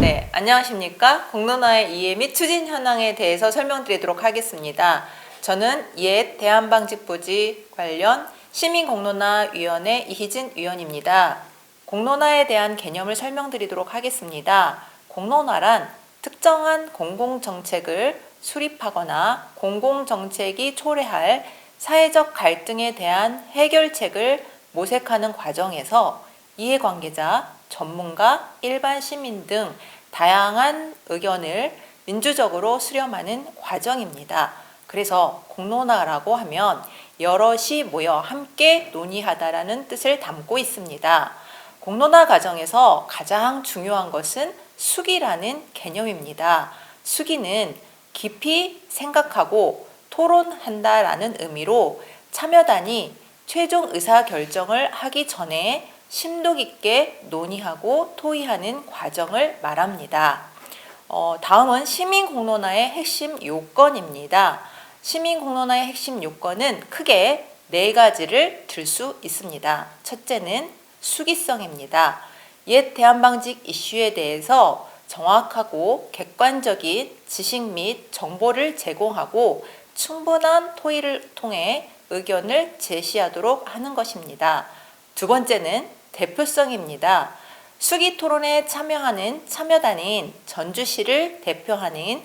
네, 안녕하십니까? 공론화의 이해 및 추진 현황에 대해서 설명드리도록 하겠습니다. 저는 옛 대한방직부지 관련 시민공론화위원회 이희진 위원입니다. 공론화에 대한 개념을 설명드리도록 하겠습니다. 공론화란 특정한 공공정책을 수립하거나 공공정책이 초래할 사회적 갈등에 대한 해결책을 모색하는 과정에서 이해관계자, 전문가, 일반 시민 등 다양한 의견을 민주적으로 수렴하는 과정입니다. 그래서 공론화라고 하면 여럿이 모여 함께 논의하다라는 뜻을 담고 있습니다. 공론화 과정에서 가장 중요한 것은 숙의라는 개념입니다. 숙의는 깊이 생각하고 토론한다라는 의미로 참여단이 최종 의사결정을 하기 전에 심도 깊게 논의하고 토의하는 과정을 말합니다. 다음은 시민공론화의 핵심 요건입니다. 시민공론화의 핵심 요건은 크게 4가지를 들 수 있습니다. 첫째는 수기성입니다. 옛 대한방직 이슈에 대해서 정확하고 객관적인 지식 및 정보를 제공하고 충분한 토의를 통해 의견을 제시하도록 하는 것입니다. 두 번째는 대표성입니다. 수기 토론에 참여하는 참여단인 전주시를 대표하는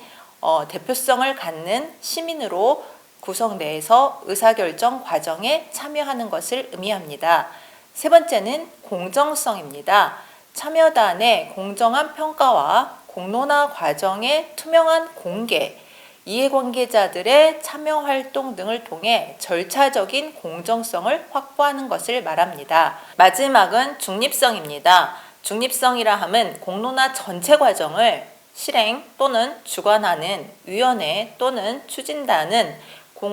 대표성을 갖는 시민으로 구성돼서 의사결정 과정에 참여하는 것을 의미합니다. 세 번째는 공정성입니다. 참여단의 공정한 평가와 공론화 과정의 투명한 공개, 이해관계자들의 참여 활동 등을 통해 절차적인 공정성을 확보하는 것을 말합니다. 마지막은 중립성입니다. 중립성이라 함은 공론화 전체 과정을 실행 또는 주관하는 위원회 또는 추진단은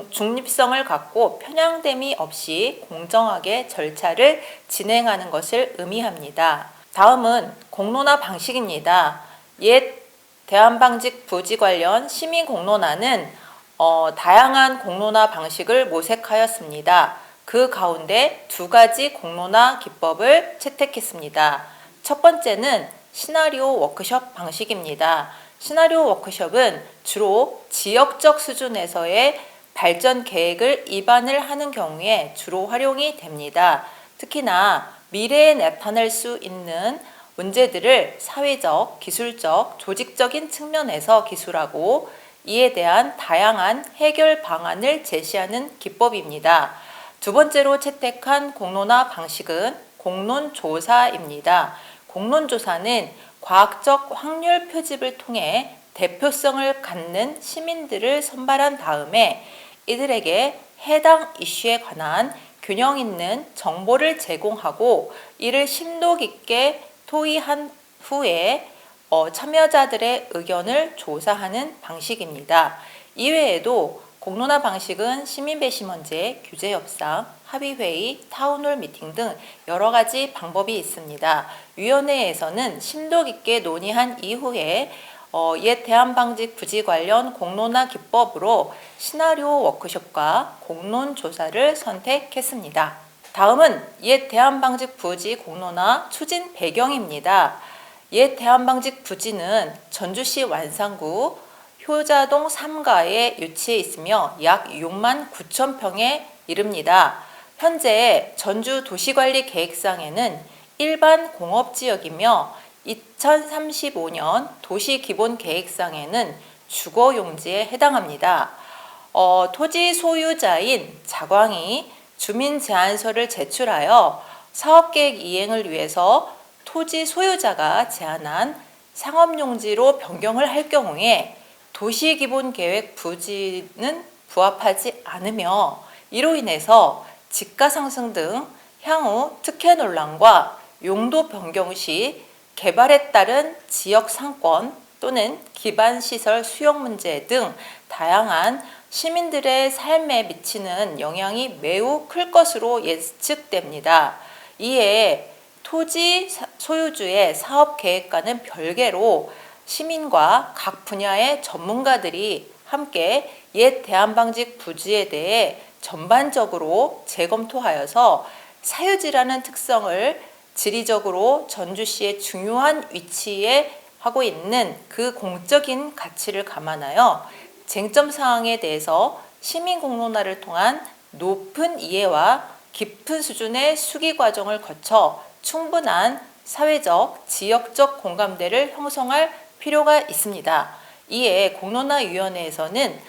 중립성을 갖고 편향됨이 없이 공정하게 절차를 진행하는 것을 의미합니다. 다음은 공론화 방식입니다. 옛 대한방직 부지 관련 시민공론화는 다양한 공론화 방식을 모색하였습니다. 그 가운데 2가지 공론화 기법을 채택했습니다. 첫 번째는 시나리오 워크숍 방식입니다. 시나리오 워크숍은 주로 지역적 수준에서의 발전 계획을 입안을 하는 경우에 주로 활용이 됩니다. 특히나 미래에 나타날 수 있는 문제들을 사회적, 기술적, 조직적인 측면에서 기술하고 이에 대한 다양한 해결 방안을 제시하는 기법입니다. 두 번째로 채택한 공론화 방식은 공론조사입니다. 공론조사는 과학적 확률 표집을 통해 대표성을 갖는 시민들을 선발한 다음에 이들에게 해당 이슈에 관한 균형 있는 정보를 제공하고 이를 심도 깊게 토의한 후에 참여자들의 의견을 조사하는 방식입니다. 이외에도 공론화 방식은 시민배심원제, 규제협상, 합의회의, 타운홀 미팅 등 여러 가지 방법이 있습니다. 위원회에서는 심도 깊게 논의한 이후에 옛 대한방직 부지 관련 공론화 기법으로 시나리오 워크숍과 공론조사를 선택했습니다. 다음은 옛 대한방직 부지 공론화 추진 배경입니다. 옛 대한방직 부지는 전주시 완산구 효자동 3가에 위치해 있으며 약 6만 9천 평에 이릅니다. 현재 전주 도시관리 계획상에는 일반 공업지역이며 2035년 도시기본계획상에는 주거용지에 해당합니다. 토지 소유자인 자광이 주민제안서를 제출하여 사업계획 이행을 위해서 토지 소유자가 제안한 상업용지로 변경을 할 경우에 도시기본계획 부지는 부합하지 않으며 이로 인해서 지가 상승 등 향후 특혜 논란과 용도 변경 시 개발에 따른 지역 상권 또는 기반시설 수용 문제 등 다양한 시민들의 삶에 미치는 영향이 매우 클 것으로 예측됩니다. 이에 토지 소유주의 사업계획과는 별개로 시민과 각 분야의 전문가들이 함께 옛 대한방직 부지에 대해 전반적으로 재검토하여서 사유지라는 특성을 지리적으로 전주시의 중요한 위치에 하고 있는 그 공적인 가치를 감안하여 쟁점 사항에 대해서 시민 공론화를 통한 높은 이해와 깊은 수준의 수기 과정을 거쳐 충분한 사회적, 지역적 공감대를 형성할 필요가 있습니다. 이에 공론화위원회에서는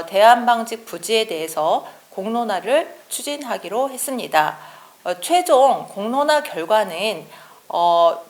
대한방직 부지에 대해서 공론화를 추진하기로 했습니다. 최종 공론화 결과는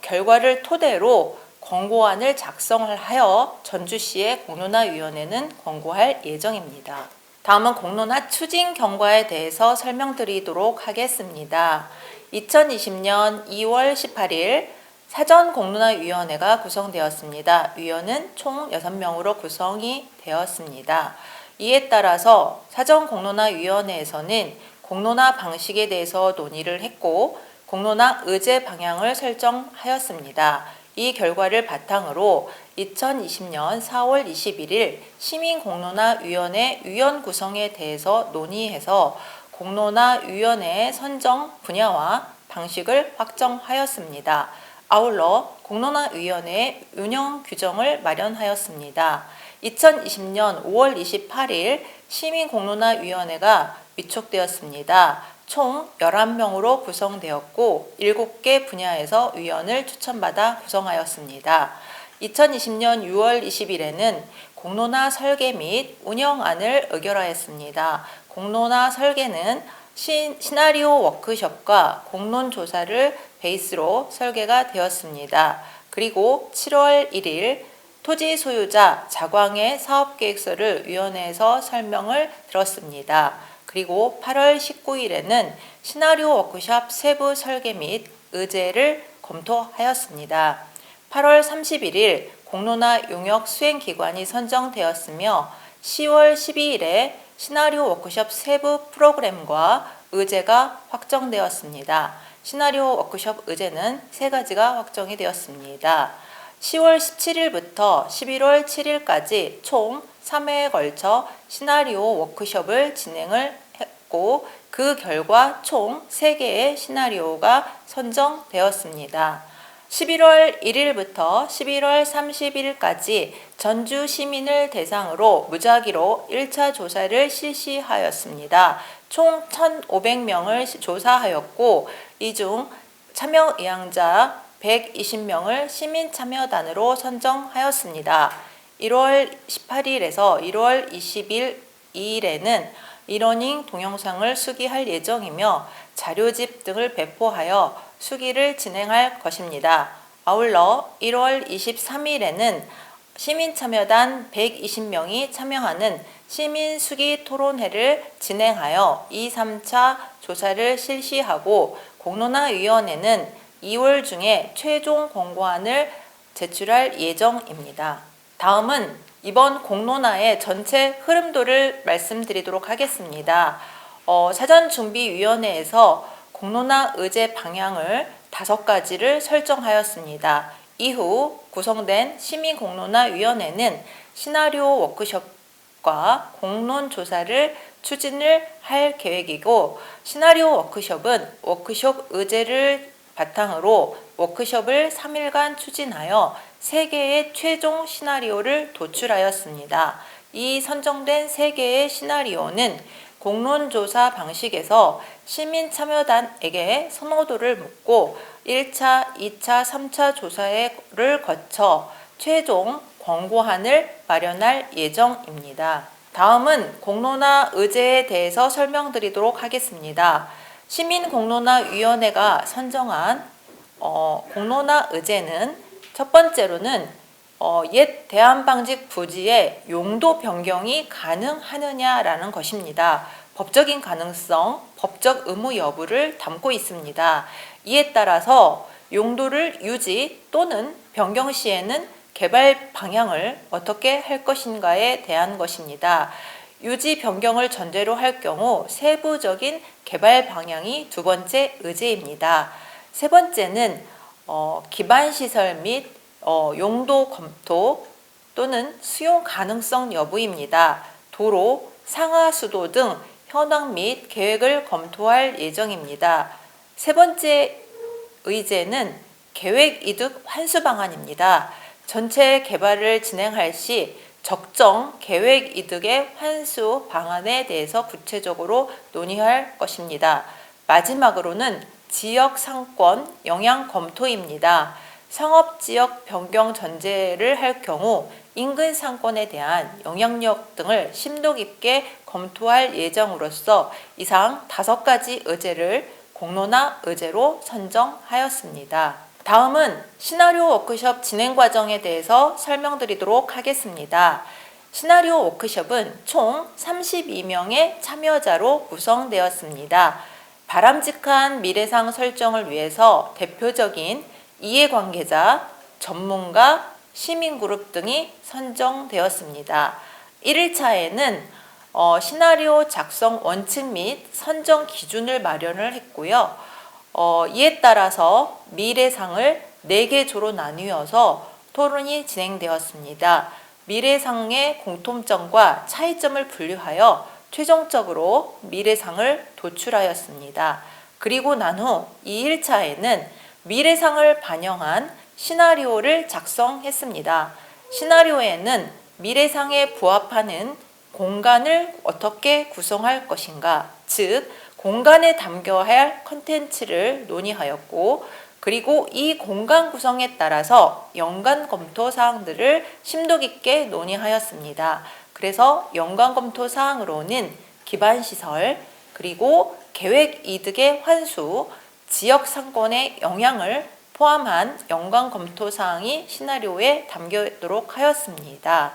결과를 토대로 권고안을 작성을 하여 전주시의 공론화위원회는 권고할 예정입니다. 다음은 공론화 추진 경과에 대해서 설명드리도록 하겠습니다. 2020년 2월 18일 사전공론화위원회가 구성되었습니다. 위원은 총 6명으로 구성이 되었습니다. 이에 따라서 사전공론화위원회에서는 공론화 방식에 대해서 논의를 했고 공론화 의제 방향을 설정하였습니다. 이 결과를 바탕으로 2020년 4월 21일 시민공론화위원회 위원 구성에 대해서 논의해서 공론화위원회 선정 분야와 방식을 확정하였습니다. 아울러 공론화위원회 운영 규정을 마련하였습니다. 2020년 5월 28일 시민공론화위원회가 위촉되었습니다. 총 11명으로 구성되었고 7개 분야에서 위원을 추천받아 구성하였습니다. 2020년 6월 20일에는 공론화 설계 및 운영안을 의결하였습니다. 공론화 설계는 시나리오 워크숍과 공론조사를 베이스로 설계가 되었습니다. 그리고 7월 1일 토지 소유자 자광의 사업계획서를 위원회에서 설명을 들었습니다. 그리고 8월 19일에는 시나리오 워크숍 세부 설계 및 의제를 검토하였습니다. 8월 31일 공론화 용역 수행기관이 선정되었으며 10월 12일에 시나리오 워크숍 세부 프로그램과 의제가 확정되었습니다. 시나리오 워크숍 의제는 3가지가 확정이 되었습니다. 10월 17일부터 11월 7일까지 총 3회에 걸쳐 시나리오 워크숍을 진행을 했고 그 결과 총 3개의 시나리오가 선정되었습니다. 11월 1일부터 11월 30일까지 전주 시민을 대상으로 무작위로 1차 조사를 실시하였습니다. 총 1,500명을 조사하였고 이 중 참여 의향자 120명을 시민참여단으로 선정하였습니다. 1월 18일에서 1월 22일에는 이러닝 동영상을 수기할 예정이며 자료집 등을 배포하여 수기를 진행할 것입니다. 아울러 1월 23일에는 시민참여단 120명이 참여하는 시민수기 토론회를 진행하여 2, 3차 조사를 실시하고 공론화위원회는 2월 중에 최종 권고안을 제출할 예정입니다. 다음은 이번 공론화의 전체 흐름도를 말씀드리도록 하겠습니다. 사전준비위원회에서 공론화 의제 방향을 5가지를 설정하였습니다. 이후 구성된 시민공론화위원회는 시나리오 워크숍과 공론조사를 추진을 할 계획이고 시나리오 워크숍은 워크숍 의제를 바탕으로 워크숍을 3일간 추진하여 3개의 최종 시나리오를 도출하였습니다. 이 선정된 3개의 시나리오는 공론조사 방식에서 시민참여단에게 선호도를 묻고 1차, 2차, 3차 조사를 거쳐 최종 권고안을 마련할 예정입니다. 다음은 공론화 의제에 대해서 설명드리도록 하겠습니다. 시민공론화위원회가 선정한 공론화 의제는 첫 번째로는 옛 대한방직 부지의 용도 변경이 가능하느냐라는 것입니다. 법적인 가능성, 법적 의무 여부를 담고 있습니다. 이에 따라서 용도를 유지 또는 변경 시에는 개발 방향을 어떻게 할 것인가에 대한 것입니다. 유지 변경을 전제로 할 경우 세부적인 개발 방향이 2번째 의제입니다. 3번째는 기반시설 및 용도 검토 또는 수용 가능성 여부입니다. 도로, 상하수도 등 현황 및 계획을 검토할 예정입니다. 3번째 의제는 계획이득 환수 방안입니다. 전체 개발을 진행할 시 적정 계획 이득의 환수 방안에 대해서 구체적으로 논의할 것입니다. 마지막으로는 지역 상권 영향 검토입니다. 상업지역 변경 전제를 할 경우 인근 상권에 대한 영향력 등을 심도 깊게 검토할 예정으로서 이상 5가지 의제를 공론화 의제로 선정하였습니다. 다음은 시나리오 워크숍 진행 과정에 대해서 설명드리도록 하겠습니다. 시나리오 워크숍은 총 32명의 참여자로 구성되었습니다. 바람직한 미래상 설정을 위해서 대표적인 이해관계자, 전문가, 시민그룹 등이 선정되었습니다. 1일차에는 시나리오 작성 원칙 및 선정 기준을 마련을 했고요. 이에 따라서 미래상을 4개 조로 나누어서 토론이 진행되었습니다. 미래상의 공통점과 차이점을 분류하여 최종적으로 미래상을 도출하였습니다. 그리고 난 후 2일차에는 미래상을 반영한 시나리오를 작성했습니다. 시나리오에는 미래상에 부합하는 공간을 어떻게 구성할 것인가, 즉 공간에 담겨야 할 컨텐츠를 논의하였고, 그리고 이 공간 구성에 따라서 연관 검토 사항들을 심도 깊게 논의하였습니다. 그래서 연관 검토 사항으로는 기반시설, 그리고 계획 이득의 환수, 지역 상권의 영향을 포함한 연관 검토 사항이 시나리오에 담겨 있도록 하였습니다.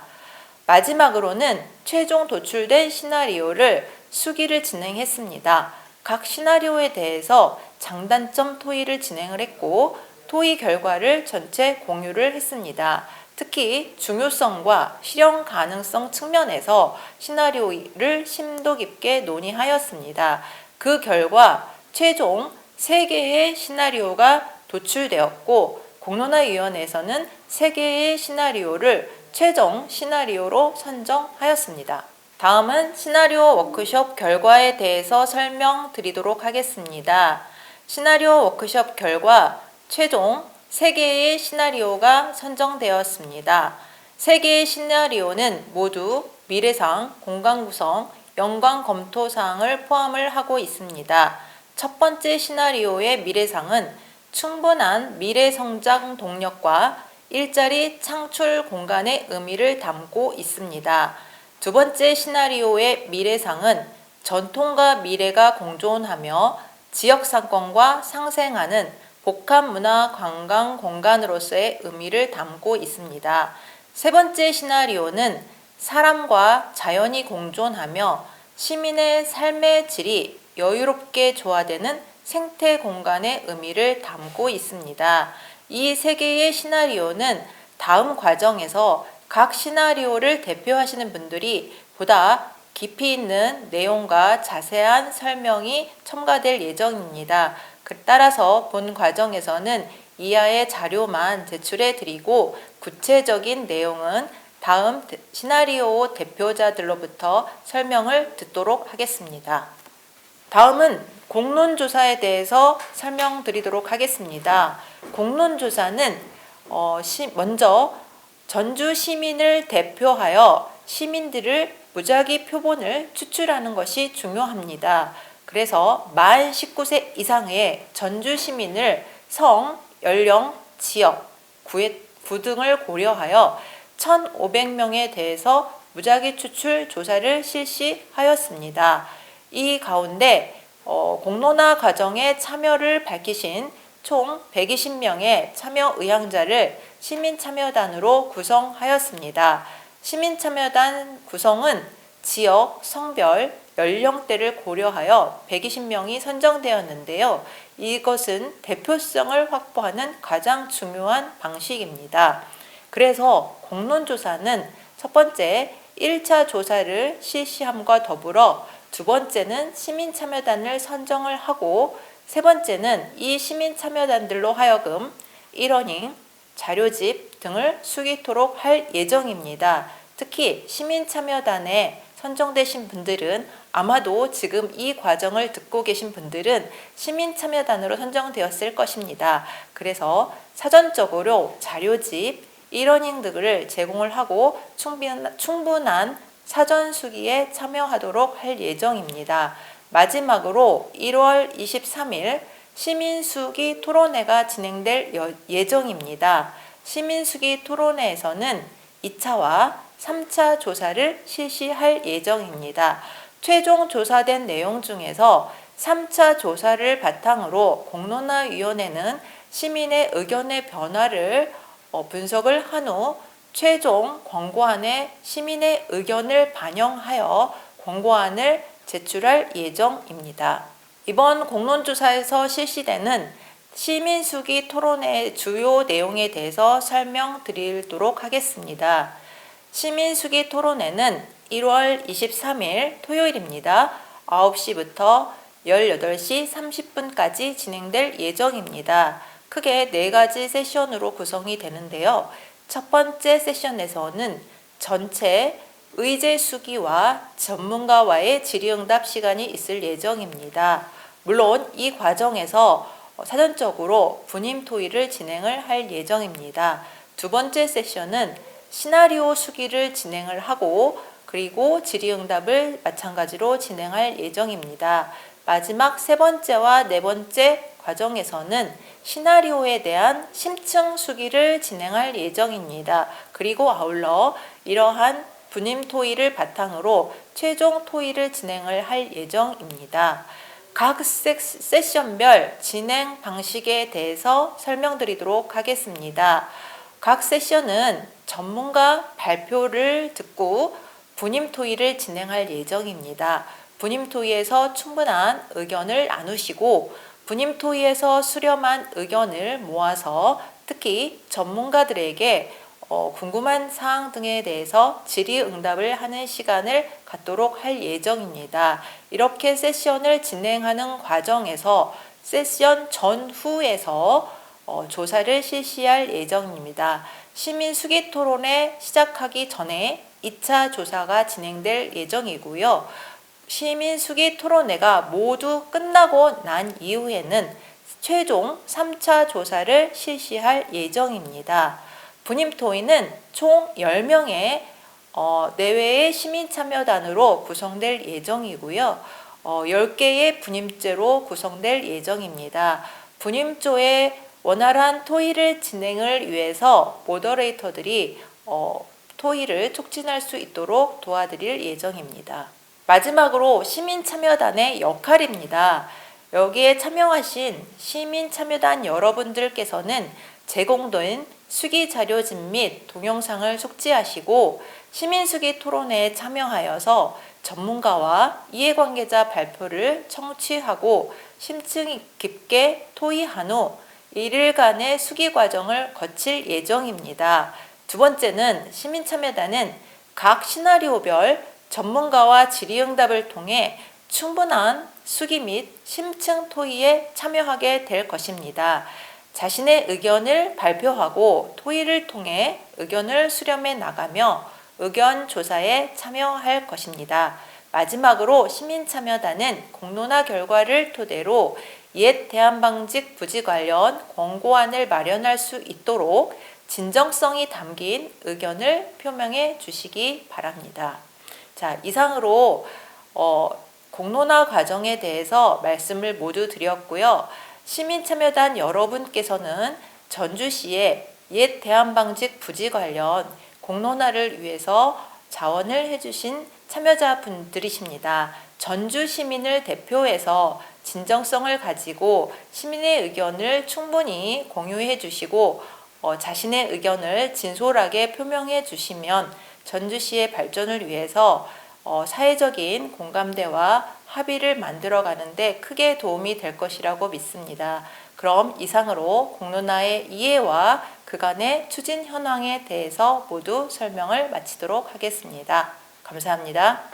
마지막으로는 최종 도출된 시나리오를 수기를 진행했습니다. 각 시나리오에 대해서 장단점 토의를 진행을 했고, 토의 결과를 전체 공유를 했습니다. 특히 중요성과 실현 가능성 측면에서 시나리오를 심도 깊게 논의하였습니다. 그 결과 최종 3개의 시나리오가 도출되었고, 공론화위원회에서는 3개의 시나리오를 최종 시나리오로 선정하였습니다. 다음은 시나리오 워크숍 결과에 대해서 설명드리도록 하겠습니다. 시나리오 워크숍 결과 최종 3개의 시나리오가 선정되었습니다. 3개의 시나리오는 모두 미래상, 공간 구성, 연관 검토 사항을 포함을 하고 있습니다. 첫 번째 시나리오의 미래상은 충분한 미래 성장 동력과 일자리 창출 공간의 의미를 담고 있습니다. 두 번째 시나리오의 미래상은 전통과 미래가 공존하며 지역 상권과 상생하는 복합문화 관광 공간으로서의 의미를 담고 있습니다. 세 번째 시나리오는 사람과 자연이 공존하며 시민의 삶의 질이 여유롭게 조화되는 생태 공간의 의미를 담고 있습니다. 이 3개의 시나리오는 다음 과정에서 각 시나리오를 대표하시는 분들이 보다 깊이 있는 내용과 자세한 설명이 첨가될 예정입니다. 따라서 본 과정에서는 이하의 자료만 제출해 드리고 구체적인 내용은 다음 시나리오 대표자들로부터 설명을 듣도록 하겠습니다. 다음은 공론조사에 대해서 설명드리도록 하겠습니다. 공론조사는 먼저 전주 시민을 대표하여 시민들을 무작위 표본을 추출하는 것이 중요합니다. 그래서 만 19세 이상의 전주 시민을 성, 연령, 지역, 구 등을 고려하여 1,500명에 대해서 무작위 추출 조사를 실시하였습니다. 이 가운데 공론화 과정에 참여를 밝히신 총 120명의 참여 의향자를 시민참여단으로 구성하였습니다. 시민참여단 구성은 지역, 성별, 연령대를 고려하여 120명이 선정되었는데요. 이것은 대표성을 확보하는 가장 중요한 방식입니다. 그래서 공론조사는 첫 번째 1차 조사를 실시함과 더불어 두 번째는 시민참여단을 선정을 하고 세 번째는 이 시민참여단들로 하여금 일러닝, 자료집 등을 수기토록 할 예정입니다. 특히 시민참여단에 선정되신 분들은 아마도 지금 이 과정을 듣고 계신 분들은 시민참여단으로 선정되었을 것입니다. 그래서 사전적으로 자료집, 이러닝 등을 제공을 하고 충분한 사전 수기에 참여하도록 할 예정입니다. 마지막으로 1월 23일 시민수기 토론회가 진행될 예정입니다. 시민수기 토론회에서는 2차와 3차 조사를 실시할 예정입니다. 최종 조사된 내용 중에서 3차 조사를 바탕으로 공론화위원회는 시민의 의견의 변화를 분석을 한 후 최종 권고안에 시민의 의견을 반영하여 권고안을 제출할 예정입니다. 이번 공론조사에서 실시되는 시민수기 토론회 주요 내용에 대해서 설명드리도록 하겠습니다. 시민수기 토론회는 1월 23일 토요일입니다. 9시부터 18시 30분까지 진행될 예정입니다. 크게 4가지 세션으로 구성이 되는데요. 첫 번째 세션에서는 전체 의제 수기와 전문가와의 질의응답 시간이 있을 예정입니다. 물론 이 과정에서 사전적으로 분임 토의를 진행을 할 예정입니다. 두 번째 세션은 시나리오 수기를 진행을 하고 그리고 질의응답을 마찬가지로 진행할 예정입니다. 마지막 세 번째와 네 번째 과정에서는 시나리오에 대한 심층 수기를 진행할 예정입니다. 그리고 아울러 이러한 분임 토의를 바탕으로 최종 토의를 진행을 할 예정입니다. 각 세션별 진행 방식에 대해서 설명드리도록 하겠습니다. 각 세션은 전문가 발표를 듣고 분임 토의를 진행할 예정입니다. 분임 토의에서 충분한 의견을 나누시고 분임 토의에서 수렴한 의견을 모아서 특히 전문가들에게 궁금한 사항 등에 대해서 질의응답을 하는 시간을 갖도록 할 예정입니다. 이렇게 세션을 진행하는 과정에서 세션 전후에서 조사를 실시할 예정입니다. 시민수기 토론회 시작하기 전에 2차 조사가 진행될 예정이고요. 시민수기 토론회가 모두 끝나고 난 이후에는 최종 3차 조사를 실시할 예정입니다. 분임 토의는 총 10명의 내외의 시민참여단으로 구성될 예정이고요. 10개의 분임제로 구성될 예정입니다. 분임조의 원활한 토의를 진행을 위해서 모더레이터들이 토의를 촉진할 수 있도록 도와드릴 예정입니다. 마지막으로 시민참여단의 역할입니다. 여기에 참여하신 시민참여단 여러분들께서는 제공된 수기자료집 및 동영상을 숙지하시고 시민수기 토론회에 참여하여서 전문가와 이해관계자 발표를 청취하고 심층 깊게 토의한 후 1일간의 수기 과정을 거칠 예정입니다. 두 번째는 시민참여단은 각 시나리오별 전문가와 질의응답을 통해 충분한 수기 및 심층 토의에 참여하게 될 것입니다. 자신의 의견을 발표하고 토의를 통해 의견을 수렴해 나가며 의견 조사에 참여할 것입니다. 마지막으로 시민참여단은 공론화 결과를 토대로 옛 대한방직 부지 관련 권고안을 마련할 수 있도록 진정성이 담긴 의견을 표명해 주시기 바랍니다. 자, 이상으로 공론화 과정에 대해서 말씀을 모두 드렸고요. 시민참여단 여러분께서는 전주시의 옛 대한방직 부지 관련 공론화를 위해서 자원을 해주신 참여자분들이십니다. 전주 시민을 대표해서 진정성을 가지고 시민의 의견을 충분히 공유해 주시고 자신의 의견을 진솔하게 표명해 주시면 전주시의 발전을 위해서 사회적인 공감대와 합의를 만들어가는데 크게 도움이 될 것이라고 믿습니다. 그럼 이상으로 공론화의 이해와 그간의 추진 현황에 대해서 모두 설명을 마치도록 하겠습니다. 감사합니다.